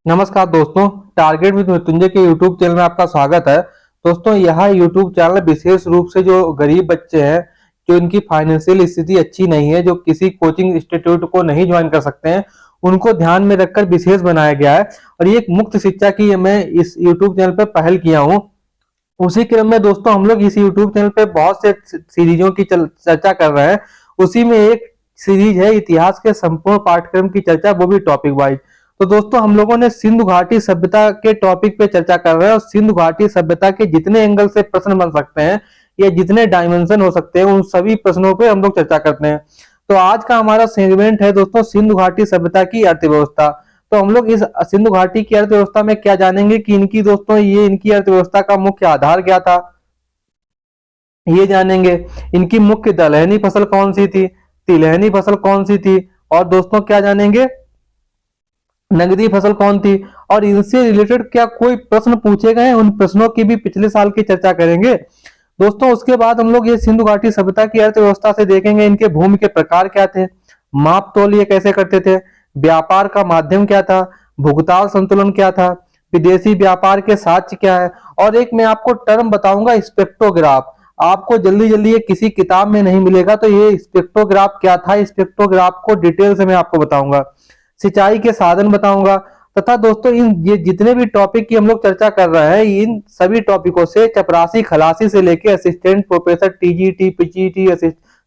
नमस्कार दोस्तों, target with Mrityunjay के यूट्यूब चैनल में आपका स्वागत है। दोस्तों, यह यूट्यूब चैनल विशेष रूप से जो गरीब बच्चे हैं, जो इनकी फाइनेंशियल स्थिति अच्छी नहीं है, जो किसी कोचिंग इंस्टीट्यूट को नहीं ज्वाइन कर सकते हैं, उनको ध्यान में रखकर विशेष बनाया गया है। और ये एक मुफ्त शिक्षा की मैं इस यूट्यूब चैनल पर पहल किया हूँ। उसी क्रम में दोस्तों हम लोग इस यूट्यूब चैनल पे बहुत से सीरीजों की चर्चा कर रहे हैं। उसी में एक सीरीज है इतिहास के संपूर्ण पाठ्यक्रम की चर्चा, वो भी टॉपिक वाइज। तो दोस्तों हम लोगों ने सिंधु घाटी सभ्यता के टॉपिक पे चर्चा कर रहे हैं और सिंधु घाटी सभ्यता के जितने एंगल से प्रश्न बन सकते हैं या जितने डायमेंशन हो सकते हैं, उन सभी प्रश्नों पे हम लोग चर्चा करते हैं। तो आज का हमारा सेगमेंट है दोस्तों सिंधु घाटी सभ्यता की अर्थव्यवस्था। तो हम लोग इस सिंधु घाटी की अर्थव्यवस्था में क्या जानेंगे कि इनकी दोस्तों इनकी अर्थव्यवस्था का मुख्य आधार क्या था, ये जानेंगे। इनकी मुख्य दलहनी फसल कौन सी थी, तिलहनी फसल कौन सी थी, और दोस्तों क्या जानेंगे, नगदी फसल कौन थी, और इनसे रिलेटेड क्या कोई प्रश्न पूछे गए, उन प्रश्नों की भी पिछले साल की चर्चा करेंगे दोस्तों। उसके बाद हम लोग ये सिंधु घाटी सभ्यता की अर्थव्यवस्था से देखेंगे इनके भूमि के प्रकार क्या थे, माप तोल ये कैसे करते थे, व्यापार का माध्यम क्या था, भुगतान संतुलन क्या था, विदेशी व्यापार के साक्ष्य क्या है, और एक मैं आपको टर्म बताऊंगा स्पेक्ट्रोग्राफ। आपको जल्दी जल्दी ये किसी किताब में नहीं मिलेगा, तो ये स्पेक्ट्रोग्राफ क्या था, स्पेक्ट्रोग्राफ को डिटेल से मैं आपको बताऊंगा। सिंचाई के साधन बताऊंगा। तथा दोस्तों इन ये जितने भी टॉपिक की हम लोग चर्चा कर रहे हैं, इन सभी टॉपिकों से चपरासी खलासी से लेके assistant professor, TGT, PGT,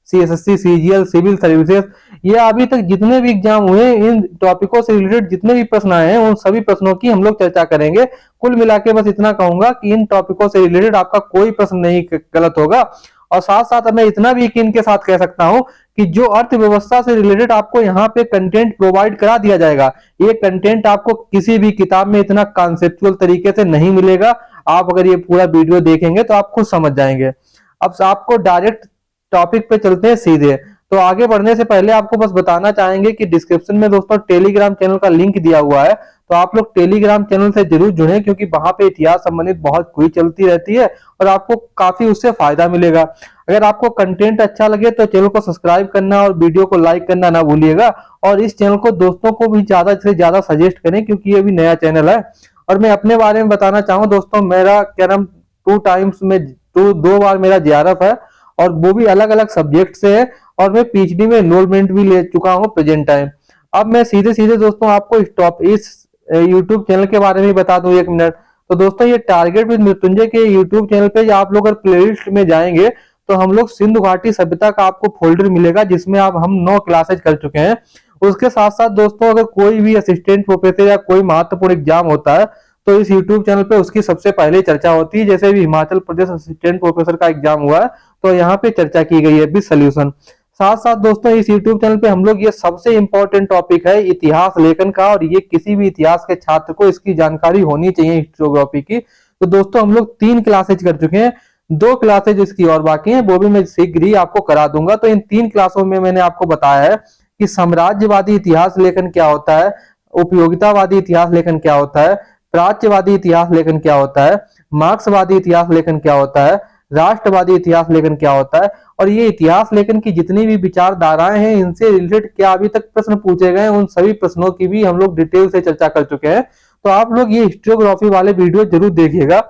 CSSC, CGL, civil services, ये अभी तक जितने भी एग्जाम हुए, इन टॉपिकों से रिलेटेड जितने भी प्रश्न आए हैं, उन सभी प्रश्नों की हम लोग चर्चा करेंगे। कुल मिला के बस इतना कहूंगा कि इन टॉपिकों से रिलेटेड आपका कोई प्रश्न नहीं गलत होगा। और साथ साथ मैं इतना भी यकीन के साथ कह सकता हूं कि जो अर्थव्यवस्था से रिलेटेड आपको यहाँ पे कंटेंट प्रोवाइड करा दिया जाएगा, ये कंटेंट आपको किसी भी किताब में इतना कॉन्सेप्चुअल तरीके से नहीं मिलेगा। आप अगर ये पूरा वीडियो देखेंगे तो आप खुद समझ जाएंगे। अब आपको डायरेक्ट टॉपिक पे चलते हैं सीधे। तो आगे बढ़ने से पहले आपको बस बताना चाहेंगे कि डिस्क्रिप्शन में दोस्तों टेलीग्राम चैनल का लिंक दिया हुआ है, तो आप लोग टेलीग्राम चैनल से जरूर जुड़ें, क्योंकि वहां पे इतिहास संबंधित बहुत क्विज चलती रहती है और आपको काफी उससे फायदा मिलेगा। अगर आपको कंटेंट अच्छा लगे तो चैनल को सब्सक्राइब करना और वीडियो को लाइक करना ना भूलिएगा, और इस चैनल को दोस्तों को भी ज्यादा से ज्यादा सजेस्ट करें, क्योंकि ये भी नया चैनल है। और मैं अपने बारे में बताना चाहूँ दोस्तों, मेरा क्या नाम 2 टाइम्स में 2 बार मेरा जेआरएफ है, और वो भी अलग अलग सब्जेक्ट से है, और मैं पीएचडी में एनरोलमेंट भी ले चुका हूँ प्रेजेंट टाइम। अब मैं सीधे सीधे दोस्तों आपको इस यूट्यूब चैनल के बारे में बता दूं 1 मिनट। तो दोस्तों ये टारगेट विद मृत्युंजय के यूट्यूब चैनल पे आप लोग अगर प्लेलिस्ट में जाएंगे तो हम लोग सिंधु घाटी सभ्यता का आपको फोल्डर मिलेगा, जिसमें आप हम 9 क्लासेज कर चुके हैं। उसके साथ साथ दोस्तों अगर कोई भी असिस्टेंट प्रोफेसर या कोई महत्वपूर्ण एग्जाम होता है, तो इस यूट्यूब चैनल पे उसकी सबसे पहले चर्चा होती है। जैसे भी हिमाचल प्रदेश असिस्टेंट प्रोफेसर का एग्जाम हुआ है, तो यहाँ पे चर्चा की गई है भी सोल्यूशन। साथ साथ दोस्तों इस YouTube चैनल पे हम लोग ये सबसे इंपॉर्टेंट टॉपिक है इतिहास लेखन का, और ये किसी भी इतिहास के छात्र को इसकी जानकारी होनी चाहिए हिस्टोग्राफी की। तो दोस्तों हम लोग 3 क्लासेज कर चुके हैं, 2 क्लासेज इसकी और बाकी हैं, वो भी मैं शीघ्र ही आपको करा दूंगा। तो इन 3 क्लासों में मैंने आपको बताया है कि साम्राज्यवादी इतिहास लेखन क्या होता है, उपयोगितावादी इतिहास लेखन क्या होता है, प्राच्यवादी इतिहास लेखन क्या होता है, मार्क्सवादी इतिहास लेखन क्या होता है, राष्ट्रवादी इतिहास लेखन क्या होता है, और ये इतिहास लेखन की जितनी भी विचारधाराएं हैं, इनसे रिलेटेड क्या अभी तक प्रश्न पूछे गए, उन सभी प्रश्नों की भी हम लोग डिटेल से चर्चा कर चुके हैं। तो आप लोग ये हिस्टोग्राफी वाले वीडियो जरूर देखिएगा।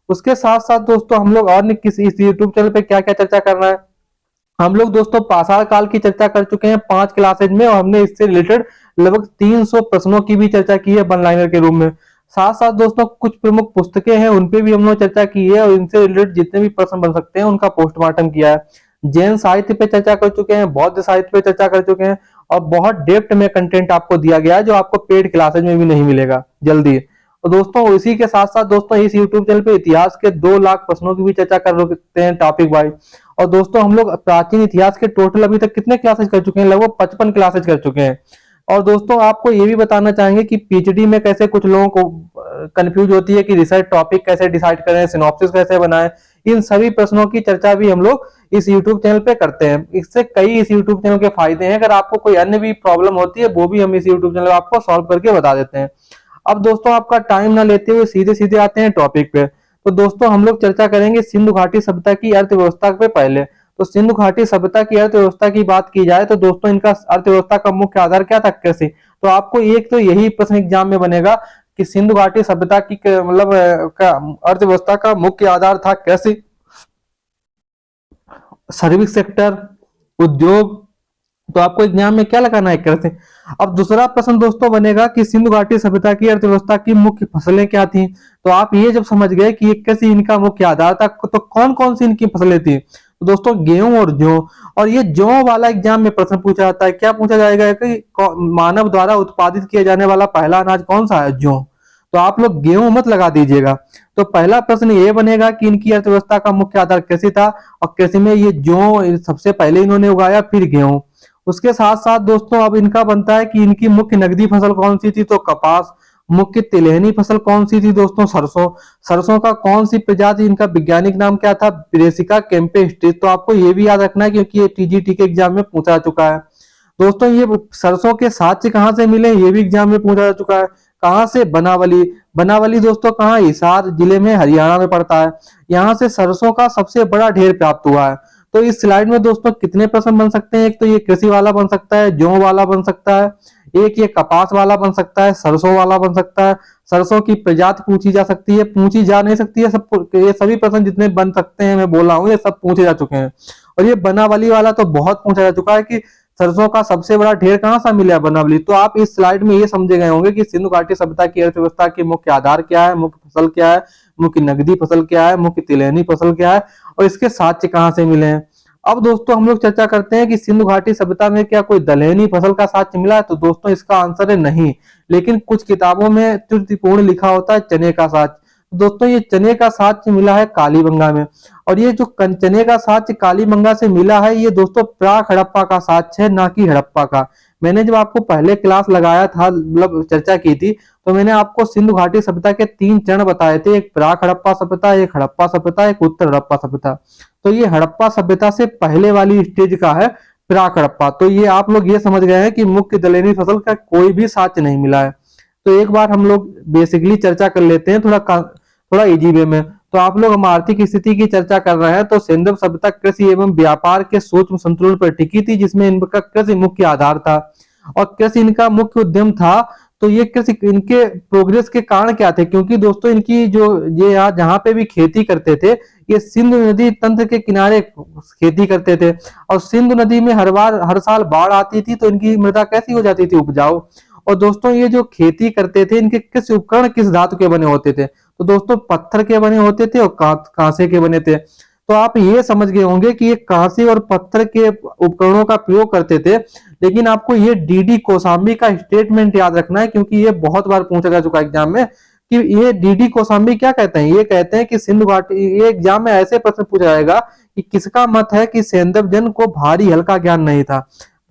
उसके साथ साथ दोस्तों हम लोग और किसी इस यूट्यूब चैनल पे क्या क्या चर्चा करना है, हम लोग दोस्तों पाषाण काल की चर्चा कर चुके हैं 5 क्लासेज में, और हमने इससे रिलेटेड लगभग 300 प्रश्नों की भी चर्चा की है वन लाइनर के रूप में। साथ साथ दोस्तों कुछ प्रमुख पुस्तकें हैं, उन पे भी हम लोग चर्चा की है, और इनसे रिलेटेड जितने भी प्रश्न बन सकते हैं उनका पोस्टमार्टम किया है। जैन साहित्य पे चर्चा कर चुके हैं, बौद्ध साहित्य पे चर्चा कर चुके हैं, और बहुत डेप्थ में कंटेंट आपको दिया गया है, जो आपको पेड क्लासेज में भी नहीं मिलेगा जल्दी। तो दोस्तों इसी के साथ साथ दोस्तों इस यूट्यूब चैनल पे इतिहास के 2 लाख प्रश्नों की भी चर्चा कर सकते हैं टॉपिक वाइज। और दोस्तों हम लोग प्राचीन इतिहास के टोटल अभी तक कितने क्लासेज कर चुके हैं, लगभग 55 क्लासेज कर चुके हैं। और दोस्तों आपको ये भी बताना चाहेंगे कि पीएचडी में कैसे कुछ लोगों को कंफ्यूज होती है कि रिसर्च टॉपिक कैसे डिसाइड करें, सिनॉप्सिस कैसे बनाएं, इन सभी प्रश्नों की चर्चा भी हम लोग इस YouTube चैनल पे करते हैं। इससे कई इस YouTube चैनल के फायदे हैं, अगर आपको कोई अन्य भी प्रॉब्लम होती है वो भी हम इस YouTube चैनल आपको सॉल्व करके बता देते हैं। अब दोस्तों आपका टाइम ना लेते हुए सीधे सीधे आते हैं टॉपिक पे। तो दोस्तों हम लोग चर्चा करेंगे सिंधु घाटी सभ्यता की अर्थव्यवस्था पे पहले। तो सिंधु घाटी सभ्यता की अर्थव्यवस्था की बात की जाए तो दोस्तों इनका अर्थव्यवस्था का मुख्य आधार क्या था, कृषि। तो आपको एक तो यही प्रश्न एग्जाम में बनेगा कि सिंधु घाटी सभ्यता की मतलब का अर्थव्यवस्था का मुख्य आधार था कृषि, सर्विस सेक्टर, उद्योग। तो आपको एग्जाम में क्या लगाना है, कृषि। अब दूसरा प्रश्न दोस्तों बनेगा कि सिंधु घाटी सभ्यता की अर्थव्यवस्था की मुख्य फसलें क्या थी। तो आप ये जब समझ गए कि ये कृषि इनका मुख्य आधार था, तो कौन कौन सी इनकी फसलें थी, तो दोस्तों गेहूं और जौ। और ये जौ वाला एग्जाम में प्रश्न पूछा जाता है, क्या पूछा जाएगा कि मानव द्वारा उत्पादित किया जाने वाला पहला अनाज कौन सा है, जौ। तो आप लोग गेहूं मत लगा दीजिएगा। तो पहला प्रश्न ये बनेगा कि इनकी अर्थव्यवस्था का मुख्य आधार कृषि था, और कृषि में ये जौ सबसे पहले इन्होंने उगाया, फिर गेहूं। उसके साथ साथ दोस्तों अब इनका बनता है कि इनकी मुख्य नकदी फसल कौन सी थी, तो कपास। मुख्य तिलहनी फसल कौन सी थी दोस्तों, सरसों। सरसों का कौन सी प्रजाति, इनका वैज्ञानिक नाम क्या था, ब्रेसिका कैम्पेस्ट्रिस। तो आपको ये भी याद रखना है क्योंकि ये टीजीटी के एग्जाम में पूछा जा चुका है। दोस्तों ये सरसों के साक्ष्य कहाँ से मिले, ये भी एग्जाम में पूछा जा चुका है। कहाँ से, बनावली। बनावली दोस्तों कहाँ, हिसार जिले में, हरियाणा में पड़ता है। यहाँ से सरसों का सबसे बड़ा ढेर प्राप्त हुआ है। तो इस स्लाइड में दोस्तों कितने प्रश्न बन सकते हैं, एक तो ये कृषि वाला बन सकता है, जौ वाला बन सकता है, एक ये कपास वाला बन सकता है, सरसों वाला बन सकता है, सरसों की प्रजाति पूछी जा सकती है, पूछी जा नहीं सकती है, सब ये सभी प्रश्न जितने बन सकते हैं मैं बोल रहा हूँ ये सब पूछे जा चुके हैं। और ये बनावली वाला तो बहुत पूछा जा चुका है कि सरसों का सबसे बड़ा ढेर कहाँ सा मिला है, बनावली। तो आप इस स्लाइड में ये समझे गए होंगे कि सिंधु घाटी सभ्यता की अर्थव्यवस्था के मुख्य आधार क्या है, मुख्य फसल क्या है, मुख्य नगदी फसल क्या है, मुख्य तिलहनी फसल क्या है, और इसके साक्ष्य कहाँ से मिले हैं। अब दोस्तों हम लोग चर्चा करते हैं कि सिंधु घाटी सभ्यता में क्या कोई दलहनी फसल का साक्ष्य मिला है, तो दोस्तों इसका आंसर है नहीं। लेकिन कुछ किताबों में त्रुटिपूर्ण लिखा होता है चने का साक्ष्य। दोस्तों ये चने का साक्ष्य मिला है कालीबंगा में। और ये जो चने का साक्ष्य कालीबंगा से मिला है, ये दोस्तों प्राक हड़प्पा का साक्ष्य है, ना कि हड़प्पा का। मैंने जब आपको पहले क्लास लगाया था, मतलब चर्चा की थी, तो मैंने आपको सिंधु घाटी सभ्यता के 3 चरण बताए थे, एक प्राक हड़प्पा सभ्यता, एक हड़प्पा सभ्यता, एक उत्तर हड़प्पा सभ्यता। तो ये हड़प्पा सभ्यता से पहले वाली स्टेज का है प्राक हड़प्पा। तो ये आप लोग ये समझ गए हैं कि मुख्य दलहनी फसल का कोई भी साक्ष्य नहीं मिला है। तो एक बार हम लोग बेसिकली चर्चा कर लेते हैं थोड़ा इजी वे में। तो आप लोग हम आर्थिक स्थिति की चर्चा कर रहे हैं, तो सिंधु सभ्यता कृषि एवं व्यापार के सूक्ष्म संतुलन पर टिकी थी, जिसमें इनका कृषि मुख्य आधार था और कृषि इनका मुख्य उद्यम था। तो ये कृषि इनके प्रोग्रेस के कारण क्या थे, क्योंकि दोस्तों इनकी जो ये यहाँ जहाँ पे भी खेती करते थे, ये सिंधु नदी तंत्र के किनारे खेती करते थे। और सिंधु नदी में हर साल बाढ़ आती थी, तो इनकी मृदा कैसी हो जाती थी, उपजाऊ। और दोस्तों ये जो खेती करते थे, इनके किस उपकरण किस धातु के बने होते थे, तो दोस्तों पत्थर के बने होते थे और कांसे के बने थे। तो आप ये समझ गए होंगे कि ये कांसे और पत्थर के उपकरणों का प्रयोग करते थे। लेकिन आपको ये डीडी कोसाम्बी का स्टेटमेंट याद रखना है, क्योंकि ये बहुत बार पूछा जा चुका है एग्जाम में कि ये डीडी कोसाम्बी क्या कहते हैं। ये कहते हैं कि सिंधु घाटी, ये एग्जाम में ऐसे प्रश्न पूछा जाएगा कि किसका मत है कि सैंधव जन को भारी हल्का ज्ञान नहीं था।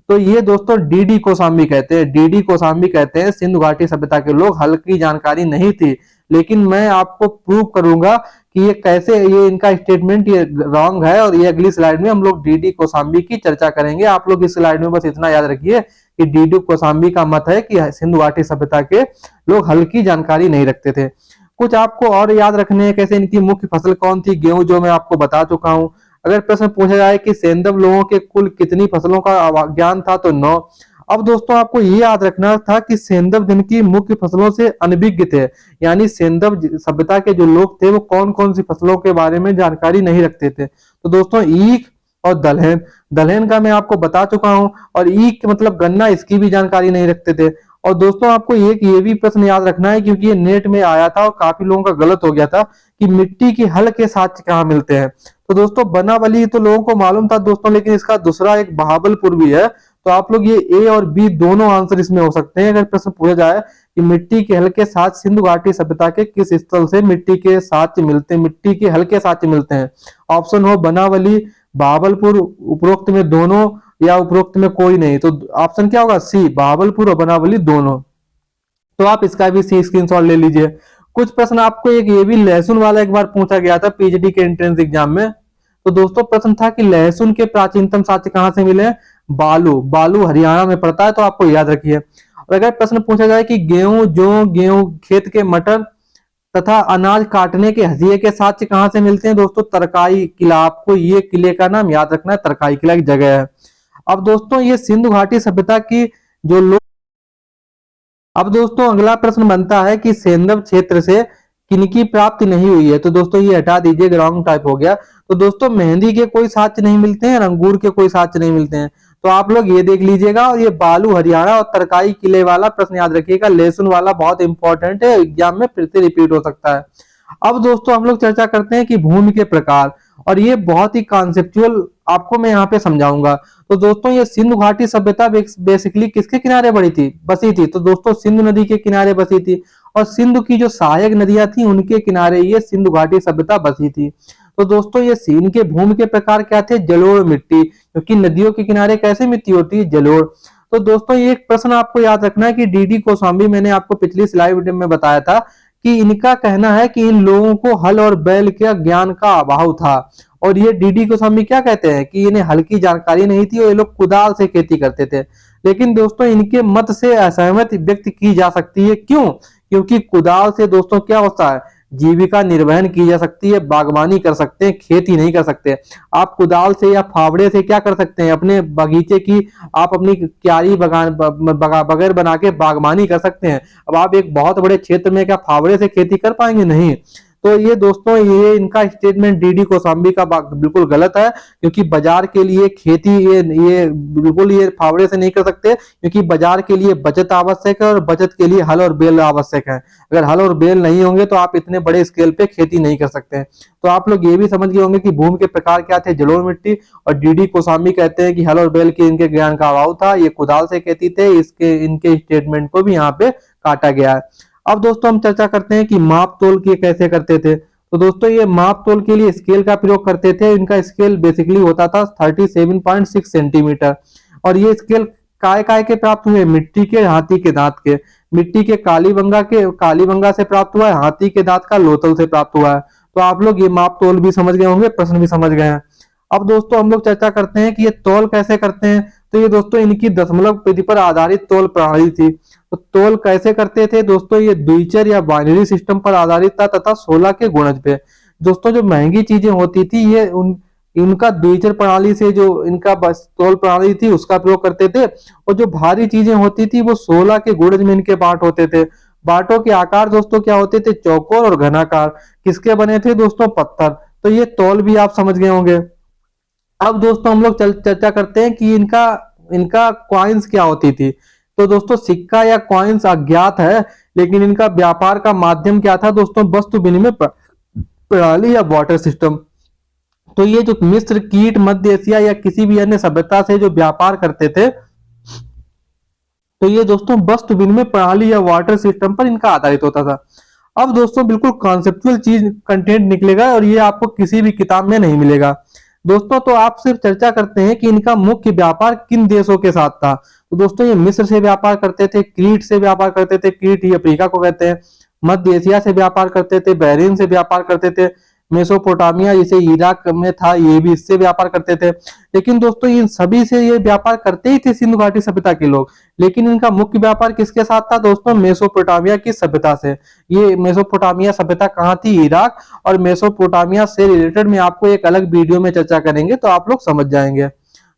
तो ये दोस्तों डीडी कोसाम्बी कहते हैं, डीडी कोसाम्बी कहते हैं सिंधु घाटी सभ्यता के लोग हल्की जानकारी नहीं थी। लेकिन मैं आपको प्रूव करूंगा कि ये कैसे, ये इनका स्टेटमेंट ये रॉन्ग है। और ये अगली स्लाइड में हम लोग डीडी कोसाम्बी की चर्चा करेंगे। आप लोग इस स्लाइड में बस इतना याद रखिए कि डीडी कोसाम्बी का मत है कि सिंधु घाटी सभ्यता के लोग हल्की जानकारी नहीं रखते थे। कुछ आपको और याद रखने हैं, कैसे इनकी मुख्य फसल कौन थी, गेहूं, जो मैं आपको बता चुका हूं। अगर प्रश्न पूछा जाए कि सैंधव लोगों के कुल कितनी फसलों का ज्ञान था, तो 9। अब दोस्तों आपको ये याद रखना था कि सैंधव जन की मुख्य फसलों से अनभिज्ञ थे, यानी सैंधव सभ्यता के जो लोग थे वो कौन कौन सी फसलों के बारे में जानकारी नहीं रखते थे। तो दोस्तों ईख और दलहन, दलहन का मैं आपको बता चुका हूं। और ईख मतलब गन्ना, इसकी भी जानकारी नहीं रखते थे। और दोस्तों आपको एक ये भी प्रश्न याद रखना है, क्योंकि ये नेट में आया था और काफी लोगों का गलत हो गया था, कि मिट्टी की हल के साक्ष्य कहाँ मिलते हैं। तो दोस्तों बनावली तो लोगों को मालूम था दोस्तों, लेकिन इसका दूसरा एक बहावलपुर भी है। तो आप लोग ये ए और बी दोनों आंसर इसमें हो सकते हैं। अगर प्रश्न पूछा जाए कि मिट्टी के हल के साथ सिंधु घाटी सभ्यता के किस स्थल से मिट्टी के साक्ष्य मिलते हैं, मिट्टी के हल के साक्ष्य मिलते हैं, ऑप्शन हो बनावली, बहावलपुर, उपरोक्त में दोनों, या उपरोक्त में कोई नहीं। तो ऑप्शन क्या होगा, सी, बहावलपुर और बनावली दोनों। तो आप इसका भी सी स्क्रीनशॉट ले लीजिए। कुछ प्रश्न आपको एक ये भी लहसुन वाला एक बार पूछा गया था पीएचडी के एंट्रेंस एग्जाम में। तो दोस्तों प्रश्न था कि लहसुन के प्राचीनतम साक्ष्य कहां से मिले, बालू, बालू हरियाणा में पड़ता है, तो आपको याद रखिए। और अगर प्रश्न पूछा जाए कि गेहूं, जौ, गेहूं खेत के मटर तथा अनाज काटने के हसिये के साक्ष्य कहां से मिलते हैं, दोस्तों तरकाई किला। आपको ये किले का नाम याद रखना है, तरकाई किला एक जगह है। अब दोस्तों ये सिंधु घाटी सभ्यता की जो लोग अब दोस्तों अगला प्रश्न बनता है कि सेंधव क्षेत्र से किनकी प्राप्ति नहीं हुई है। तो दोस्तों ये हटा दीजिए, रॉन्ग टाइप हो गया। तो दोस्तों मेहंदी के कोई साक्ष्य नहीं मिलते हैं, अंगूर के कोई साक्ष्य नहीं मिलते हैं। तो आप लोग ये देख लीजिएगा। और ये बालू हरियाणा और तरकाई किले वाला प्रश्न याद रखिएगा। लहसुन वाला बहुत इंपॉर्टेंट है, एग्जाम में फिर से रिपीट हो सकता है। अब दोस्तों हम लोग चर्चा करते हैं कि भूमि के प्रकार, और ये बहुत ही कॉन्सेप्चुअल आपको मैं यहाँ पे समझाऊंगा। तो दोस्तों ये सिंधु घाटी सभ्यता बेसिकली किसके किनारे बसी थी। तो दोस्तों सिंधु नदी के किनारे बसी थी, और सिंधु की जो सहायक नदियां थी उनके किनारे ये सिंधु घाटी सभ्यता बसी थी। तो दोस्तों ये सीन के भूमि के प्रकार क्या थे, जलोढ़ मिट्टी, क्योंकि नदियों के किनारे कैसे मिट्टी होती है, जलोढ़। तो दोस्तों ये एक प्रश्न आपको याद रखना है कि डीडी कोशाम्बी, मैंने आपको पिछली स्लाइड में बताया था कि इनका कहना है कि इन लोगों को हल और बैल के ज्ञान का अभाव था। और ये डीडी कोशाम्बी क्या कहते हैं कि इन्हें हल की जानकारी नहीं थी और ये लोग कुदाल से खेती करते थे। लेकिन दोस्तों इनके मत से असहमति व्यक्त की जा सकती है। क्यों? क्योंकि कुदाल से दोस्तों क्या होता है, जीविका निर्वहन की जा सकती है, बागवानी कर सकते हैं, खेती नहीं कर सकते। आप कुदाल से या फावड़े से क्या कर सकते हैं, अपने बगीचे की, आप अपनी क्यारी बगैर बना के बागवानी कर सकते हैं। अब आप एक बहुत बड़े क्षेत्र में क्या फावड़े से खेती कर पाएंगे? नहीं। तो ये दोस्तों ये इनका स्टेटमेंट डीडी कोशाम्बी का बिल्कुल गलत है, क्योंकि बाजार के लिए खेती ये बिल्कुल ये फावड़े से नहीं कर सकते, क्योंकि बाजार के लिए बचत आवश्यक है और बचत के लिए हल और बैल आवश्यक है। अगर हल और बैल नहीं होंगे तो आप इतने बड़े स्केल पे खेती नहीं कर सकते। तो आप लोग ये भी समझ गए होंगे कि भूमि के प्रकार क्या थे, जलोढ़ मिट्टी। और डीडी कोशाम्बी कहते हैं कि हल और बैल के इनके ज्ञान का अभाव था, ये कुदाल से खेती थे। इसके इनके स्टेटमेंट को भी यहाँ पे काटा गया है। अब दोस्तों हम चर्चा करते हैं कि माप तोल के कैसे करते थे। तो दोस्तों ये माप तोल के लिए स्केल का प्रयोग करते थे। इनका स्केल बेसिकली होता था 37.6 सेंटीमीटर। और ये स्केल काय काय के प्राप्त हुए, मिट्टी के, हाथी के दांत के। मिट्टी के कालीबंगा से प्राप्त हुआ है, हाथी के दांत का लोथल से प्राप्त हुआ है। तो आप लोग ये माप तोल भी समझ गए होंगे, प्रश्न भी समझ गए हैं। अब दोस्तों हम लोग चर्चा करते हैं कि ये तौल कैसे करते हैं। तो ये दोस्तों इनकी दशमलव विधि पर आधारित तौल प्रणाली थी। तो तौल कैसे करते थे दोस्तों, ये द्विचर या बाइनरी सिस्टम पर आधारित था तथा 16 के गुणज पे। दोस्तों जो महंगी चीजें होती थी ये इनका द्विचर प्रणाली से, जो इनका बस तौल प्रणाली थी उसका प्रयोग करते थे। और जो भारी चीजें होती थी वो 16 के गुणज में इनके बांट होते थे। बांटों के आकार दोस्तों क्या होते थे, चौकोर और घनाकार। किसके बने थे दोस्तों, पत्थर। तो ये तौल भी आप समझ गए होंगे। अब दोस्तों हम लोग चर्चा करते हैं कि इनका इनका कॉइन्स क्या होती थी। तो दोस्तों सिक्का या कॉइन्स अज्ञात है, लेकिन इनका व्यापार का माध्यम क्या था दोस्तों, वस्तु विनिमय प्रणाली या वाटर सिस्टम। तो ये जो मिस्र, कीट, मध्य एशिया या किसी भी अन्य सभ्यता से जो व्यापार करते थे, तो ये दोस्तों वस्तु विनिमय प्रणाली या वाटर सिस्टम पर इनका आधारित होता था। अब दोस्तों बिल्कुल कॉन्सेप्चुअल चीज कंटेंट निकलेगा और ये आपको किसी भी किताब में नहीं मिलेगा। दोस्तों तो आप सिर्फ चर्चा करते हैं कि इनका मुख्य व्यापार किन देशों के साथ था। तो दोस्तों ये मिस्र से व्यापार करते थे, क्रीट से व्यापार करते थे, क्रीट ही अफ्रीका को कहते हैं। मध्य एशिया से व्यापार करते थे, बहरीन से व्यापार करते थे। मेसोपोटामिया जिसे इराक में था, ये भी इससे व्यापार करते थे। लेकिन दोस्तों इन सभी से ये व्यापार करते ही थे सिंधु घाटी सभ्यता के लोग। लेकिन इनका मुख्य व्यापार किसके साथ था दोस्तों, मेसोपोटामिया की सभ्यता से। ये मेसोपोटामिया सभ्यता कहाँ थी, इराक। और मेसोपोटामिया से रिलेटेड में आपको एक अलग वीडियो में चर्चा करेंगे, तो आप लोग समझ जाएंगे।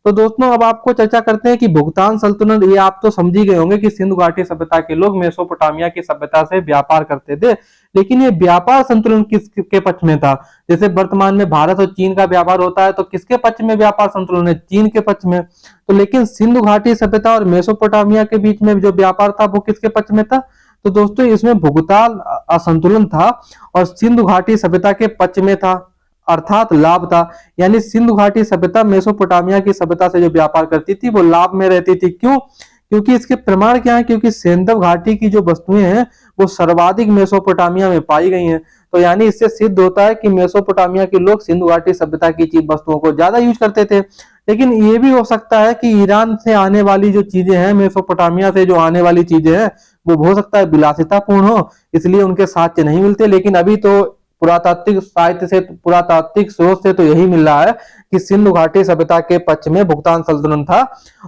तो दोस्तों अब आपको चर्चा करते हैं कि भुगतान संतुलन। ये आप तो समझ ही गए होंगे कि सिंधु घाटी सभ्यता के लोग मेसोपोटामिया की सभ्यता से व्यापार करते थे। लेकिन ये व्यापार संतुलन किसके पक्ष में था? जैसे वर्तमान में भारत और चीन का व्यापार होता है, तो किसके पक्ष में व्यापार संतुलन है? चीन के पक्ष में। तो लेकिन सिंधु घाटी सभ्यता और मेसोपोटामिया के बीच में जो व्यापार था वो किसके पक्ष में था? तो दोस्तों इसमें भुगतान असंतुलन था और सिंधु घाटी सभ्यता के पक्ष में था, अर्थात लाभ था। यानी सिंधु घाटी सभ्यता मेसोपोटामिया की सभ्यता से जो व्यापार करती थी वो लाभ में रहती थी। क्यों? क्योंकि इसके प्रमाण क्या है, क्योंकि सेंधव घाटी की जो वस्तुएं हैं वो सर्वाधिक मेसोपोटामिया में पाई गई हैं। तो यानी इससे सिद्ध होता है कि मेसोपोटामिया के लोग सिंधु घाटी सभ्यता की चीज वस्तुओं को ज्यादा यूज करते थे। लेकिन ये भी हो सकता है कि ईरान से आने वाली जो चीजें हैं, मेसोपोटामिया से जो आने वाली चीजें हैं, वो हो सकता है विलासितापूर्ण हो, इसलिए उनके साक्ष्य नहीं मिलते। लेकिन अभी तो पुरातात्विक साहित्य से, पुरातात्विक स्रोत से तो यही मिल रहा है कि सिंधु घाटी सभ्यता के पक्ष में भुगतान संतुलन था,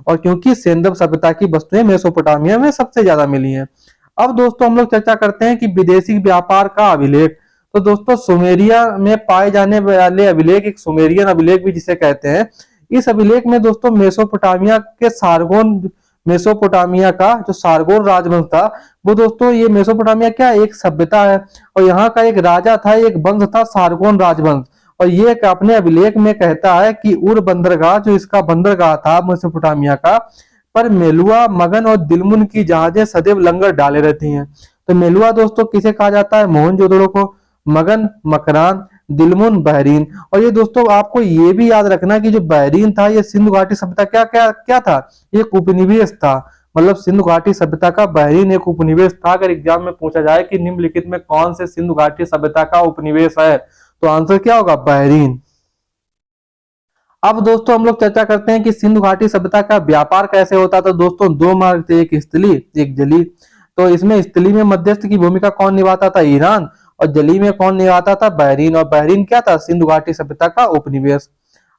और क्योंकि सेंधव सभ्यता की वस्तुएं मेसोपोटामिया में सबसे ज्यादा मिली हैं। अब दोस्तों हम लोग चर्चा करते हैं कि विदेशी व्यापार का अभिलेख। तो दोस्तों सुमेरिया में पाए जाने वाले अभिलेख, एक सुमेरियन अभिलेख भी जिसे कहते हैं, इस अभिलेख में दोस्तों मेसोपोटामिया के सारगोन मेसोपोटामिया का जो सारगोन राजवंश था, वो दोस्तों ये मेसोपोटामिया क्या एक सभ्यता है और यहाँ का एक राजा था, एक वंश था सारगोन राजवंश। और ये एक अपने अभिलेख में कहता है कि उर बंदरगाह जो इसका बंदरगाह था मेसोपोटामिया का, पर मेलुआ, मगन और दिलमुन की जहाजें सदैव लंगर डाले रहती हैं। तो मेलुआ दोस्तों किसे कहा जाता है? मोहनजोदड़ो को। मगन मकरान, दिलमुन बहरीन। और ये दोस्तों आपको ये भी याद रखना कि जो बहरीन था ये सिंधु घाटी सभ्यता क्या क्या क्या था? एक उपनिवेश था। मतलब सिंधु घाटी सभ्यता का बहरीन एक उपनिवेश था। अगर एग्जाम में पूछा जाए कि निम्नलिखित में कौन से सिंधु घाटी सभ्यता का उपनिवेश है, तो आंसर क्या होगा? बहरीन। अब दोस्तों हम लोग चर्चा करते हैं कि सिंधु घाटी सभ्यता का व्यापार कैसे होता था। तो दोस्तों दो मार्ग थे, एक स्थली एक जली। तो इसमें स्थली में मध्यस्थ की भूमिका कौन निभाता था? ईरान। और जली में कौन निभाता था? बहरीन। और बहरीन क्या था? सिंधु घाटी सभ्यता का उपनिवेश।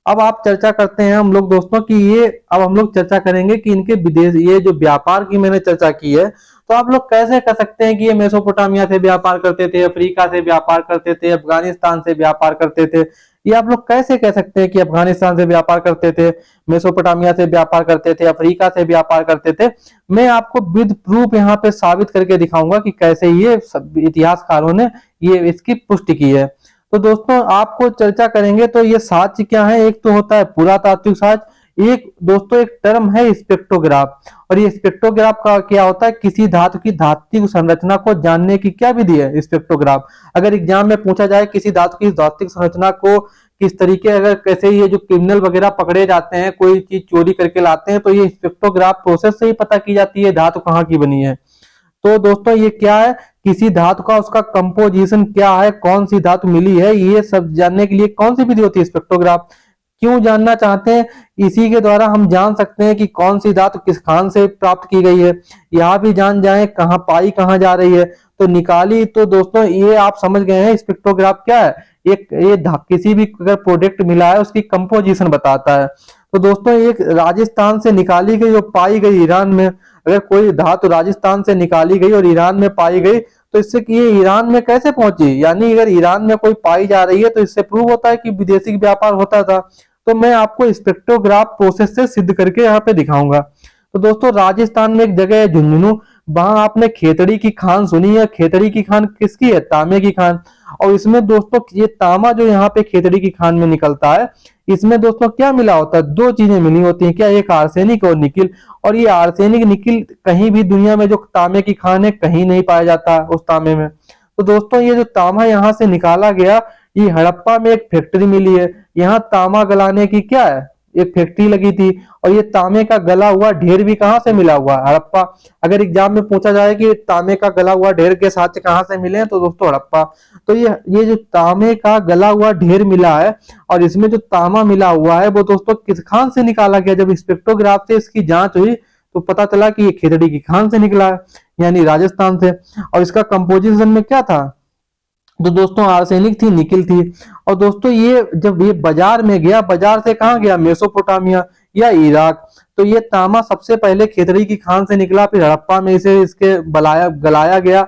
अब आप चर्चा करते हैं हम लोग दोस्तों कि ये अब हम लोग चर्चा करेंगे कि इनके विदेश ये जो व्यापार की मैंने चर्चा की है, तो आप लोग कैसे कर सकते हैं कि ये मेसोपोटामिया से व्यापार करते थे, अफ्रीका से व्यापार करते थे, अफगानिस्तान से व्यापार करते थे। ये आप लोग कैसे कह सकते हैं कि अफगानिस्तान से व्यापार करते थे, मेसोपोटामिया से व्यापार करते थे, अफ्रीका से व्यापार करते थे? मैं आपको विद प्रूफ यहाँ पे साबित करके दिखाऊंगा कि कैसे ये इतिहासकारों ने ये इसकी पुष्टि की है। तो दोस्तों आपको चर्चा करेंगे तो ये साक्ष्य क्या है? एक तो होता है पुरातात्विक साक्ष्य, एक दोस्तों एक टर्म है स्पेक्ट्रोग्राफ। और ये स्पेक्ट्रोग्राफ का क्या होता है? किसी धातु की धात्विक संरचना को जानने की क्या विधि है? स्पेक्ट्रोग्राफ। अगर एग्जाम में पूछा जाए किसी धातु की धात्विक संरचना को किस तरीके, अगर कैसे ये जो क्रिमिनल वगैरह पकड़े जाते हैं, कोई चीज चोरी करके लाते हैं, तो ये स्पेक्ट्रोग्राफ प्रोसेस से ही पता की जाती है धातु कहाँ की बनी है। तो दोस्तों ये क्या है? किसी धातु का उसका कंपोजिशन क्या है, कौन सी धातु मिली है, ये सब जानने के लिए कौन सी विधि होती है? स्पेक्ट्रोग्राफ। क्यों जानना चाहते हैं? इसी के द्वारा हम जान सकते हैं कि कौन सी धातु किस खान से प्राप्त की गई है। यहाँ भी जान जाए कहाँ पाई कहाँ जा रही है, तो निकाली। तो दोस्तों ये आप समझ गए हैं स्पेक्ट्रोग्राफ क्या है? एक ये किसी भी अगर प्रोडक्ट मिला है उसकी कंपोजिशन बताता है। तो दोस्तों एक राजस्थान से निकाली गई और पाई गई ईरान में, अगर कोई धातु राजस्थान से निकाली गई और ईरान में पाई गई, तो इससे कि ये ईरान में कैसे पहुंची, यानी अगर ईरान में कोई पाई जा रही है तो इससे प्रूव होता है कि विदेशी व्यापार होता था। तो मैं आपको स्पेक्ट्रोग्राफ प्रोसेस से सिद्ध करके यहाँ पे दिखाऊंगा। तो दोस्तों राजस्थान में एक जगह है झुंझुनू, वहां आपने खेतड़ी की खान सुनी है? खेतड़ी की खान किसकी है? तांबे की खान। और इसमें दोस्तों ये तांबा जो यहाँ पे खेतड़ी की खान में निकलता है, इसमें दोस्तों क्या मिला होता है? दो चीजें मिली होती हैं क्या? एक आर्सेनिक और निकिल। और ये आर्सेनिक निकिल कहीं भी दुनिया में जो तांबे की खान है कहीं नहीं पाया जाता उस तांबे में। तो दोस्तों ये जो तांबा यहाँ से निकाला गया, ये हड़प्पा में एक फैक्ट्री मिली है। यहाँ तांबा गलाने की क्या है? एक फैक्ट्री लगी थी। और ये तांबे का गला हुआ ढेर भी कहाँ से मिला हुआ? हड़प्पा। अगर एग्जाम में पूछा जाए कि तांबे का गला हुआ ढेर के साथ कहाँ से मिले हैं, तो दोस्तों हड़प्पा। तो ये जो तांबे का गला हुआ ढेर मिला है और इसमें जो तांबा मिला हुआ है वो दोस्तों किस खान से निकाला गया? जब स्पेक्ट्रोग्राफ से इसकी जांच हुई तो पता चला कि ये खेतड़ी की खान से निकला है, यानी राजस्थान से। और इसका कंपोजिशन में क्या था? तो दोस्तों आर्सेनिक थी, निकिल थी। और दोस्तों ये जब ये बाजार में गया, बाजार से कहाँ गया? मेसोपोटामिया या इराक। तो ये तांबा सबसे पहले खेतड़ी की खान से निकला, फिर हड़प्पा में इसे इसके गलाया गया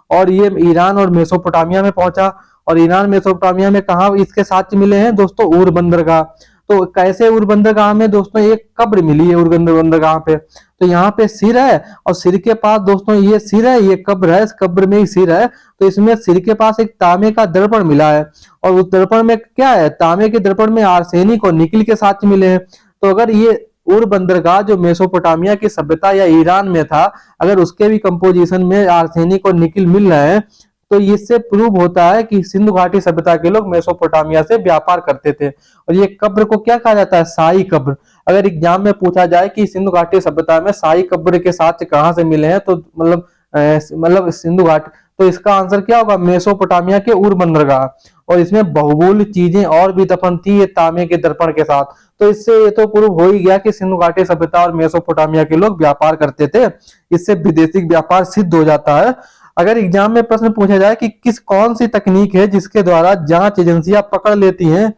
और ये ईरान और मेसोपोटामिया में पहुंचा। और ईरान मेसोपोटामिया में कहा इसके साक्ष्य मिले हैं? दोस्तों उर बंदरगाह। तो कैसे उर बंदरगाह में? दोस्तों एक कब्र मिली है उर बंदरगाह पे। तो यहाँ पे सिर है और सिर के पास दोस्तों ये सिर है, ये कब्र है, इस कब्र में ही सिर है। तो इसमें सिर के पास एक तांबे का दर्पण मिला है और उस दर्पण में क्या है? तांबे के दर्पण में आर्सेनिक और निकिल के साक्ष्य मिले हैं। तो अगर ये उर बंदरगाह जो मेसोपोटामिया की सभ्यता या ईरान में था, अगर उसके भी कंपोजिशन में आर्सेनिक और निकिल मिल रहे हैं, तो इससे प्रूव होता है कि सिंधु घाटी सभ्यता के लोग मेसोपोटामिया से व्यापार करते थे। और ये कब्र को क्या कहा जाता है? शाही कब्र। अगर एग्जाम में पूछा जाए कि सिंधु घाटी सभ्यता में शाही कब्र के साथ कहां से मिले हैं, तो मतलब सिंधु घाटी, तो इसका आंसर क्या होगा? मेसोपोटामिया के उर बंदरगाह। और इसमें बहुमूल्य चीजें और भी दफन थी ये तांबे के दर्पण के साथ। तो इससे ये तो प्रूव हो ही गया कि सिंधु घाटी सभ्यता और मेसोपोटामिया के लोग व्यापार करते थे। इससे विदेशी व्यापार सिद्ध हो जाता है। अगर एग्जाम में प्रश्न पूछा जाए कि कौन सी तकनीक है जिसके द्वारा जांच एजेंसियां पकड़ लेती हैं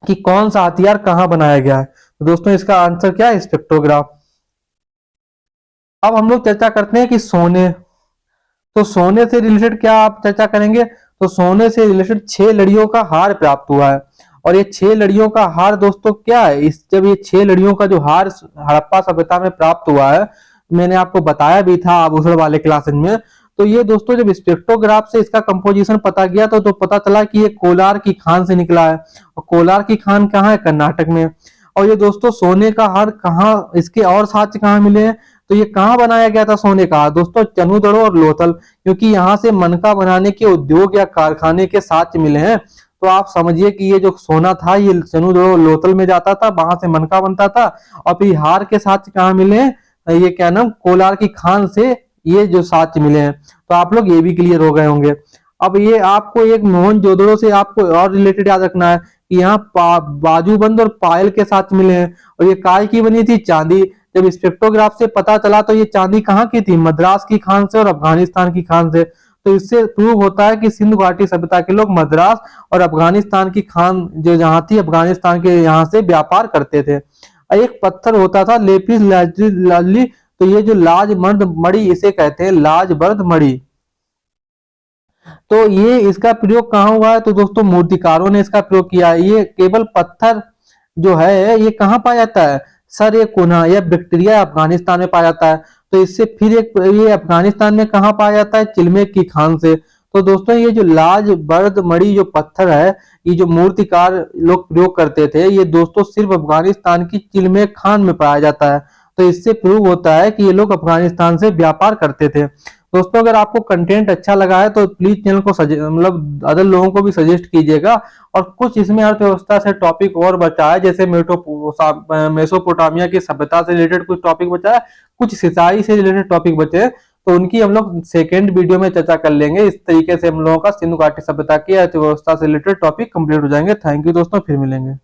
कि कौन सा हथियार कहां बनाया गया है, तो दोस्तों इसका आंसर क्या है? स्पेक्ट्रोग्राफ। अब हम लोग चर्चा करते हैं कि सोने, तो सोने से रिलेटेड क्या आप चर्चा करेंगे? तो सोने से रिलेटेड 6 लड़ियों का हार प्राप्त हुआ है। और ये 6 लड़ियों का हार दोस्तों क्या है, इस जब ये 6 लड़ियों का जो हार हड़प्पा सभ्यता में प्राप्त हुआ है, मैंने आपको बताया भी था आभूषण वाले क्लासेज में। तो ये दोस्तों जब स्पेक्ट्रोग्राफ से इसका कंपोजिशन पता गया तो पता चला कि ये कोलार की खान से निकला है, और कोलार की खान कहाँ है, कर्नाटक में। और ये दोस्तों सोने का हार कहाँ, इसके और साक्ष्य कहाँ मिले हैं, तो ये कहाँ बनाया गया था सोने का हार, दोस्तों चनुदड़ो और लोथल, क्योंकि यहाँ से मनका बनाने के उद्योग या कारखाने के साक्ष्य मिले हैं। तो आप समझिए कि ये जो सोना था ये चनुदड़ो लोथल में जाता था, वहां से मनका बनता था, और फिर हार के साक्ष्य कहाँ मिले हैं, ये क्या नाम, कोलार की खान से ये जो साक्ष्य मिले हैं। तो आप लोग ये भी क्लियर हो गए होंगे। अब ये आपको एक मोहनजोदड़ो से आपको और रिलेटेड याद रखना है कि यहाँ बाजूबंद और पायल के साथ मिले हैं, और ये काय की बनी थी, चांदी। जब स्पेक्ट्रोग्राफ से पता चला तो ये चांदी कहाँ की थी, मद्रास की खान से और अफगानिस्तान की खान से। तो इससे प्रूव होता है कि सिंधु घाटी सभ्यता के लोग मद्रास और अफगानिस्तान की खान जो जहाँ थी, अफगानिस्तान के यहाँ से व्यापार करते थे। एक पत्थर होता था लेपिस लाजुली, तो ये जो लाजमर्द मणि इसे कहते हैं, लाजबर्द मणि। तो ये इसका प्रयोग कहाँ हुआ है, तो दोस्तों मूर्तिकारों ने इसका प्रयोग किया है। ये केवल पत्थर जो है ये कहाँ पाया जाता है, सर ये कोना या बैक्टीरिया अफगानिस्तान में पाया जाता है। तो इससे फिर एक ये अफगानिस्तान में कहाँ पाया जाता है, चिलमेक की खान से। तो दोस्तों ये जो लाज बर्द मणि जो पत्थर है, ये जो मूर्तिकार लोग प्रयोग करते थे, ये दोस्तों सिर्फ अफगानिस्तान की चिलमेक खान में पाया जाता है। तो इससे प्रूव होता है कि ये लोग अफगानिस्तान से व्यापार करते थे। दोस्तों अगर आपको कंटेंट अच्छा लगा है तो प्लीज चैनल को मतलब अदर लोगों को भी सजेस्ट कीजिएगा। और कुछ इसमें अर्थव्यवस्था से टॉपिक और बचा है, जैसे मेसोपोटामिया की सभ्यता से रिलेटेड कुछ टॉपिक बचा है, कुछ सिंचाई से रिलेटेड टॉपिक बचे हैं, तो उनकी हम लोग सेकेंड वीडियो में चर्चा कर लेंगे। इस तरीके से हम लोगों का सिंधु घाटी सभ्यता की अर्थव्यवस्था से रिलेटेड टॉपिक कंप्लीट हो जाएंगे। थैंक यू दोस्तों, फिर मिलेंगे।